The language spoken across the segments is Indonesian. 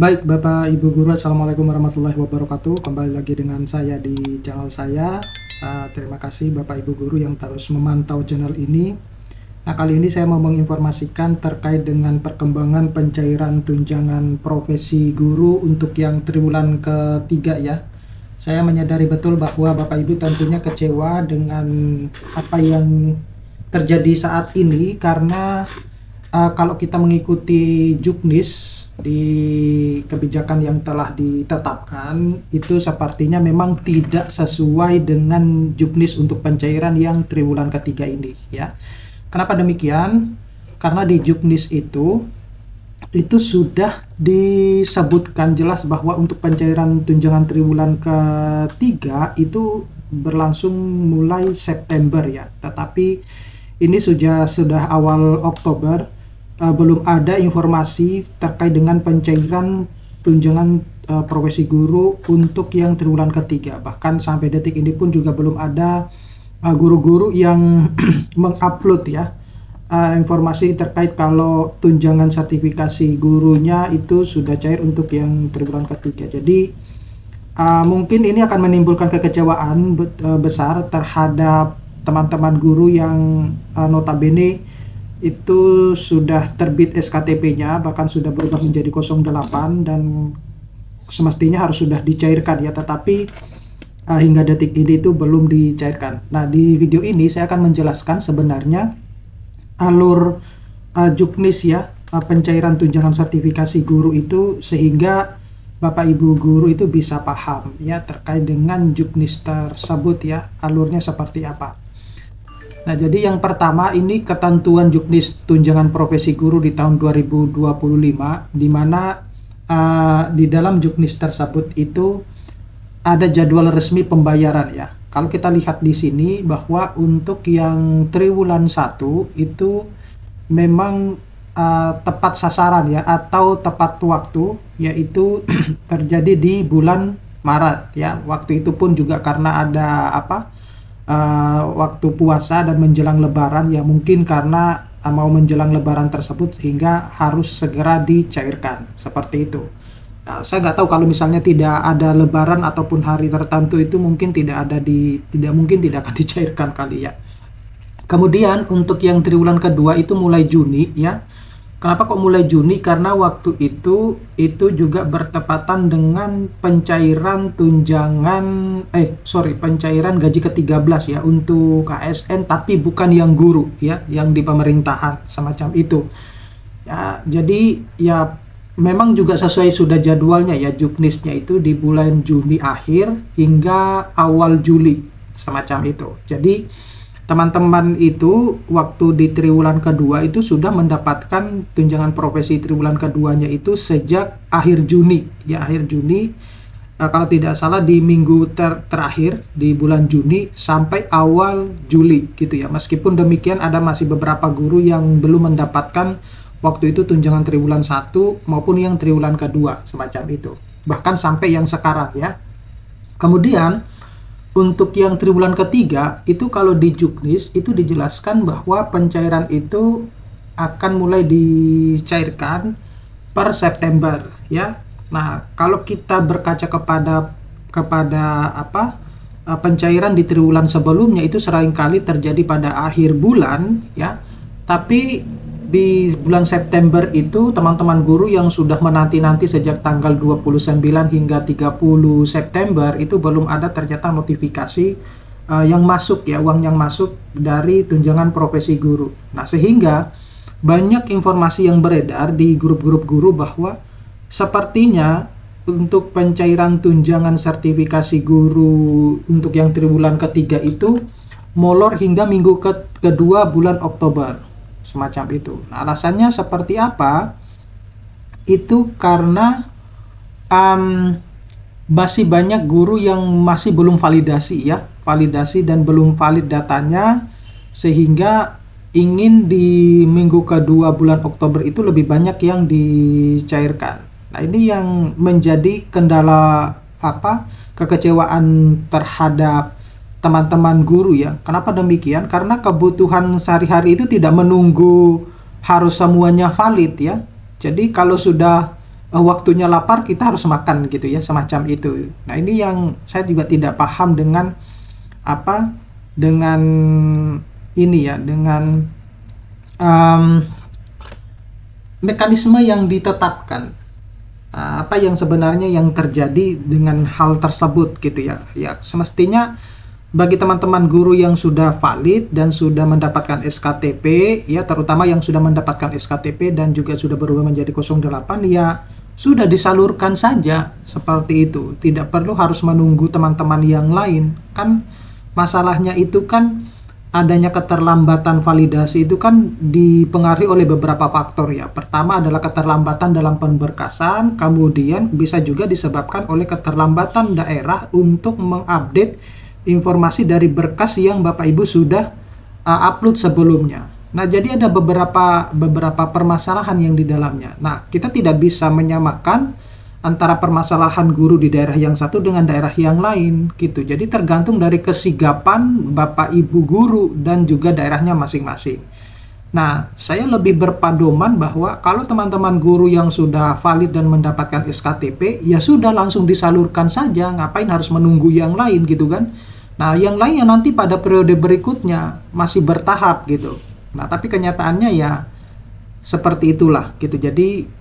Baik, Bapak Ibu Guru, Assalamualaikum warahmatullahi wabarakatuh. Kembali lagi dengan saya di channel saya. Terima kasih Bapak Ibu Guru yang terus memantau channel ini. Nah, kali ini saya mau menginformasikan terkait dengan perkembangan pencairan tunjangan profesi guru untuk yang triwulan ketiga ya. Saya menyadari betul bahwa Bapak Ibu tentunya kecewa dengan apa yang terjadi saat ini karena kalau kita mengikuti Juknis di kebijakan yang telah ditetapkan itu sepertinya memang tidak sesuai dengan Juknis untuk pencairan yang triwulan ketiga ini ya. Kenapa demikian? Karena di Juknis itu sudah disebutkan jelas bahwa untuk pencairan tunjangan triwulan ketiga itu berlangsung mulai September ya. Tetapi ini sudah awal Oktober. Belum ada informasi terkait dengan pencairan tunjangan profesi guru untuk yang triwulan ketiga. Bahkan sampai detik ini pun juga belum ada guru-guru yang mengupload ya informasi terkait kalau tunjangan sertifikasi gurunya itu sudah cair untuk yang triwulan ketiga. Jadi mungkin ini akan menimbulkan kekecewaan besar terhadap teman-teman guru yang notabene itu sudah terbit SKTP-nya, bahkan sudah berubah menjadi 08 dan semestinya harus sudah dicairkan ya, tetapi hingga detik ini itu belum dicairkan. Nah, di video ini saya akan menjelaskan sebenarnya alur Juknis ya, pencairan tunjangan sertifikasi guru itu, sehingga Bapak Ibu guru itu bisa paham ya terkait dengan Juknis tersebut ya, alurnya seperti apa. Nah, jadi yang pertama ini ketentuan Juknis tunjangan profesi guru di tahun 2025, di mana di dalam Juknis tersebut itu ada jadwal resmi pembayaran ya. Kalau kita lihat di sini bahwa untuk yang triwulan 1 itu memang tepat sasaran ya, atau tepat waktu, yaitu terjadi di bulan Maret ya. Waktu itu pun juga karena ada waktu puasa dan menjelang lebaran ya, mungkin karena mau menjelang lebaran tersebut sehingga harus segera dicairkan seperti itu. Nah, saya nggak tahu kalau misalnya tidak ada lebaran ataupun hari tertentu itu mungkin tidak akan dicairkan kali ya. Kemudian untuk yang triwulan kedua itu mulai Juni ya. Kenapa kok mulai Juni? Karena waktu itu juga bertepatan dengan pencairan pencairan gaji ke-13 ya untuk ASN, tapi bukan yang guru ya, yang di pemerintahan semacam itu. Ya, jadi ya memang juga sesuai sudah jadwalnya ya, Juknisnya itu di bulan Juni akhir hingga awal Juli semacam itu. Jadi teman-teman itu waktu di triwulan kedua itu sudah mendapatkan tunjangan profesi triwulan keduanya itu sejak akhir Juni ya, akhir Juni kalau tidak salah di minggu terakhir di bulan Juni sampai awal Juli gitu ya. Meskipun demikian ada masih beberapa guru yang belum mendapatkan waktu itu tunjangan triwulan 1 maupun yang triwulan kedua semacam itu, bahkan sampai yang sekarang ya. Kemudian untuk yang triwulan ketiga itu kalau di Juknis itu dijelaskan bahwa pencairan itu akan mulai dicairkan per September ya. Nah, kalau kita berkaca kepada pencairan di triwulan sebelumnya itu seringkali terjadi pada akhir bulan ya. Tapi di bulan September itu teman-teman guru yang sudah menanti-nanti sejak tanggal 29 hingga 30 September itu belum ada ternyata notifikasi yang masuk ya, uang yang masuk dari tunjangan profesi guru. Nah, sehingga banyak informasi yang beredar di grup-grup guru bahwa sepertinya untuk pencairan tunjangan sertifikasi guru untuk yang triwulan ketiga itu molor hingga minggu kedua bulan Oktober semacam itu. Nah, alasannya seperti apa? Itu karena masih banyak guru yang masih belum validasi dan belum valid datanya, sehingga ingin di minggu kedua bulan Oktober itu lebih banyak yang dicairkan. Nah, ini yang menjadi kendala kekecewaan terhadap teman-teman guru ya. Kenapa demikian? Karena kebutuhan sehari-hari itu tidak menunggu harus semuanya valid ya. Jadi kalau sudah waktunya lapar kita harus makan gitu ya, semacam itu. Nah, ini yang saya juga tidak paham dengan apa, dengan ini ya, dengan mekanisme yang ditetapkan. Apa yang sebenarnya yang terjadi dengan hal tersebut gitu ya. Ya, semestinya bagi teman-teman guru yang sudah valid dan sudah mendapatkan SKTP ya, terutama yang sudah mendapatkan SKTP dan juga sudah berubah menjadi 08, ya sudah disalurkan saja seperti itu. Tidak perlu harus menunggu teman-teman yang lain. Kan masalahnya itu kan adanya keterlambatan validasi itu kan dipengaruhi oleh beberapa faktor ya. Pertama adalah keterlambatan dalam pemberkasan, kemudian bisa juga disebabkan oleh keterlambatan daerah untuk mengupdate informasi dari berkas yang Bapak Ibu sudah upload sebelumnya. Nah, jadi ada beberapa permasalahan yang di dalamnya. Nah, kita tidak bisa menyamakan antara permasalahan guru di daerah yang satu dengan daerah yang lain gitu. Jadi tergantung dari kesigapan Bapak Ibu guru dan juga daerahnya masing-masing. Nah, saya lebih berpedoman bahwa kalau teman-teman guru yang sudah valid dan mendapatkan SKTP, ya sudah langsung disalurkan saja, ngapain harus menunggu yang lain gitu kan. Nah, yang lain yang nanti pada periode berikutnya masih bertahap gitu. Nah, tapi kenyataannya ya seperti itulah gitu. Jadi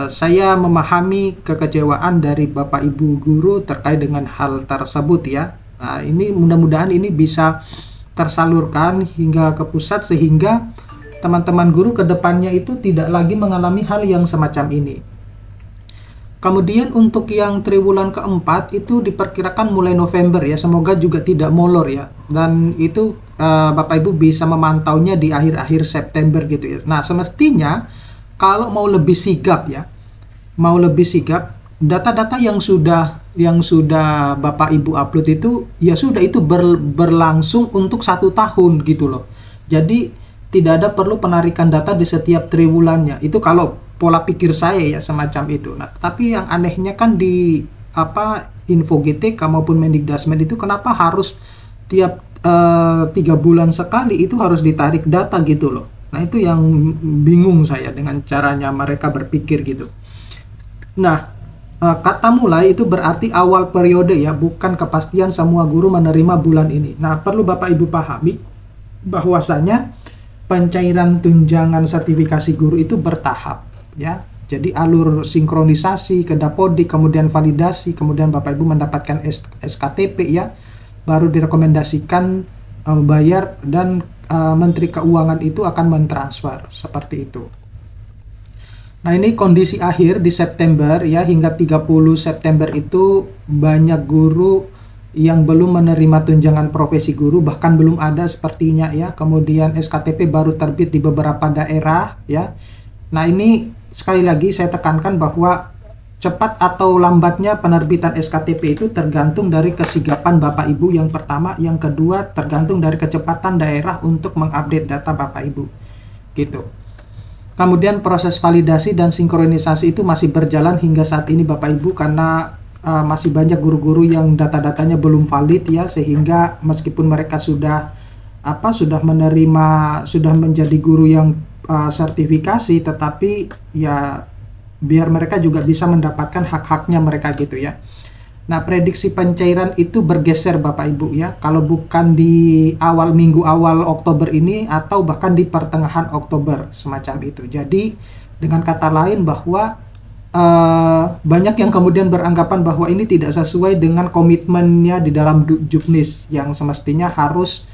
saya memahami kekecewaan dari Bapak Ibu guru terkait dengan hal tersebut ya. Nah, ini mudah-mudahan ini bisa tersalurkan hingga ke pusat sehingga teman-teman guru ke depannya itu tidak lagi mengalami hal yang semacam ini. Kemudian untuk yang triwulan keempat itu diperkirakan mulai November ya, semoga juga tidak molor ya. Dan itu Bapak Ibu bisa memantaunya di akhir-akhir September gitu ya. Nah, semestinya kalau mau lebih sigap ya, data-data yang sudah Bapak Ibu upload itu ya sudah itu berlangsung untuk 1 tahun gitu loh. Jadi tidak ada perlu penarikan data di setiap triwulannya. Itu kalau pola pikir saya ya semacam itu. Nah, tapi yang anehnya kan di Info GTK maupun Mendikdasmen itu kenapa harus tiap 3 bulan sekali itu harus ditarik data gitu loh. Nah, itu yang bingung saya dengan caranya mereka berpikir gitu. Nah, kata mulai itu berarti awal periode ya, bukan kepastian semua guru menerima bulan ini. Nah, perlu Bapak Ibu pahami bahwasanya pencairan tunjangan sertifikasi guru itu bertahap ya. Jadi alur sinkronisasi ke Dapodik, kemudian validasi, kemudian Bapak Ibu mendapatkan SKTP ya, baru direkomendasikan bayar dan Menteri Keuangan itu akan mentransfer seperti itu. Nah, ini kondisi akhir di September ya, hingga 30 September itu banyak guru yang belum menerima tunjangan profesi guru, bahkan belum ada sepertinya ya. Kemudian SKTP baru terbit di beberapa daerah ya. Nah, ini sekali lagi saya tekankan bahwa cepat atau lambatnya penerbitan SKTP itu tergantung dari kesigapan Bapak Ibu yang pertama, yang kedua tergantung dari kecepatan daerah untuk mengupdate data Bapak Ibu gitu. Kemudian proses validasi dan sinkronisasi itu masih berjalan hingga saat ini Bapak Ibu, karena masih banyak guru-guru yang data-datanya belum valid ya, sehingga meskipun mereka sudah menerima, sudah menjadi guru yang sertifikasi, tetapi ya biar mereka juga bisa mendapatkan hak-haknya mereka gitu ya. Nah, prediksi pencairan itu bergeser Bapak Ibu ya, kalau bukan di minggu awal Oktober ini atau bahkan di pertengahan Oktober semacam itu. Jadi dengan kata lain bahwa banyak yang kemudian beranggapan bahwa ini tidak sesuai dengan komitmennya di dalam Juknis yang semestinya harus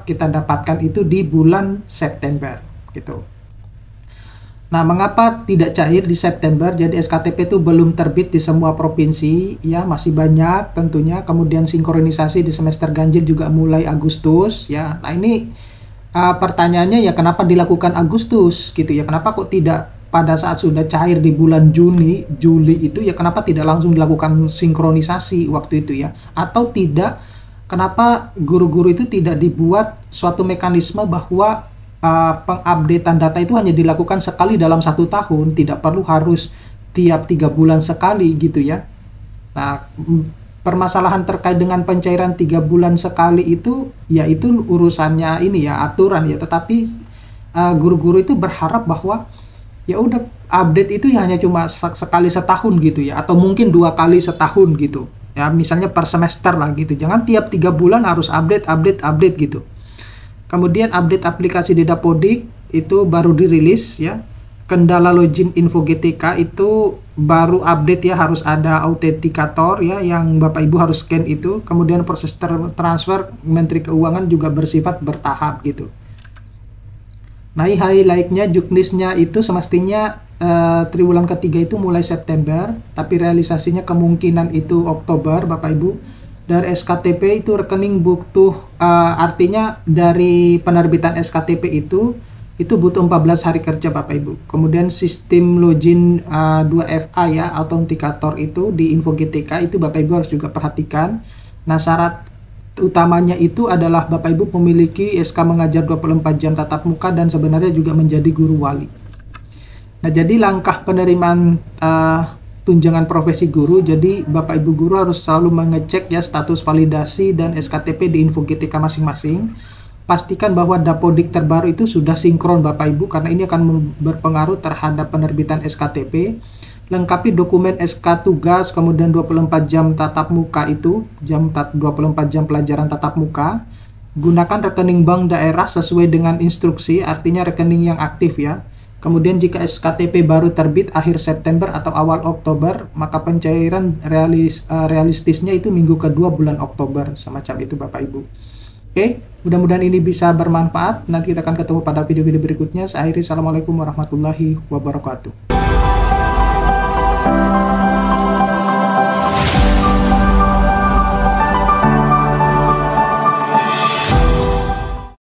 kita dapatkan itu di bulan September gitu. Nah, mengapa tidak cair di September? Jadi SKTP itu belum terbit di semua provinsi ya, masih banyak tentunya. Kemudian sinkronisasi di semester ganjil juga mulai Agustus ya. Nah, ini pertanyaannya ya, kenapa dilakukan Agustus gitu ya? Kenapa kok tidak pada saat sudah cair di bulan Juli itu ya, kenapa tidak langsung dilakukan sinkronisasi waktu itu ya? Atau tidak, kenapa guru-guru itu tidak dibuat suatu mekanisme bahwa pengupdatean data itu hanya dilakukan sekali dalam 1 tahun, tidak perlu harus tiap 3 bulan sekali gitu ya. Nah, permasalahan terkait dengan pencairan 3 bulan sekali itu ya itu urusannya ini ya, aturan ya, tetapi guru-guru itu berharap bahwa ya udah update itu ya hanya cuma sekali setahun gitu ya, atau mungkin 2 kali setahun gitu ya, misalnya per semester lah gitu. Jangan tiap 3 bulan harus update gitu. Kemudian update aplikasi di Dapodik itu baru dirilis ya. Kendala login info GTK itu baru update ya, harus ada autentikator ya yang Bapak Ibu harus scan itu. Kemudian proses transfer Menteri Keuangan juga bersifat bertahap gitu. Nah, highlight-nya juknisnya itu semestinya triwulan ketiga itu mulai September, tapi realisasinya kemungkinan itu Oktober, Bapak Ibu. Dari SKTP itu rekening butuh, artinya dari penerbitan SKTP itu butuh 14 hari kerja Bapak Ibu. Kemudian sistem login 2FA ya, autentikator itu di Info GTK itu Bapak Ibu harus juga perhatikan. Nah, syarat utamanya itu adalah Bapak Ibu memiliki SK mengajar 24 jam tatap muka dan sebenarnya juga menjadi guru wali. Nah, jadi langkah penerimaan tunjangan profesi guru, jadi Bapak Ibu guru harus selalu mengecek ya status validasi dan SKTP di Info GTK masing-masing. Pastikan bahwa Dapodik terbaru itu sudah sinkron Bapak Ibu, karena ini akan berpengaruh terhadap penerbitan SKTP. Lengkapi dokumen SK tugas, kemudian 24 jam tatap muka itu, 24 jam pelajaran tatap muka. Gunakan rekening bank daerah sesuai dengan instruksi, artinya rekening yang aktif ya. Kemudian jika SKTP baru terbit akhir September atau awal Oktober, maka pencairan realistisnya itu minggu kedua bulan Oktober, semacam itu Bapak Ibu. Oke, mudah-mudahan ini bisa bermanfaat. Nanti kita akan ketemu pada video-video berikutnya. Saya akhiri, assalamualaikum warahmatullahi wabarakatuh.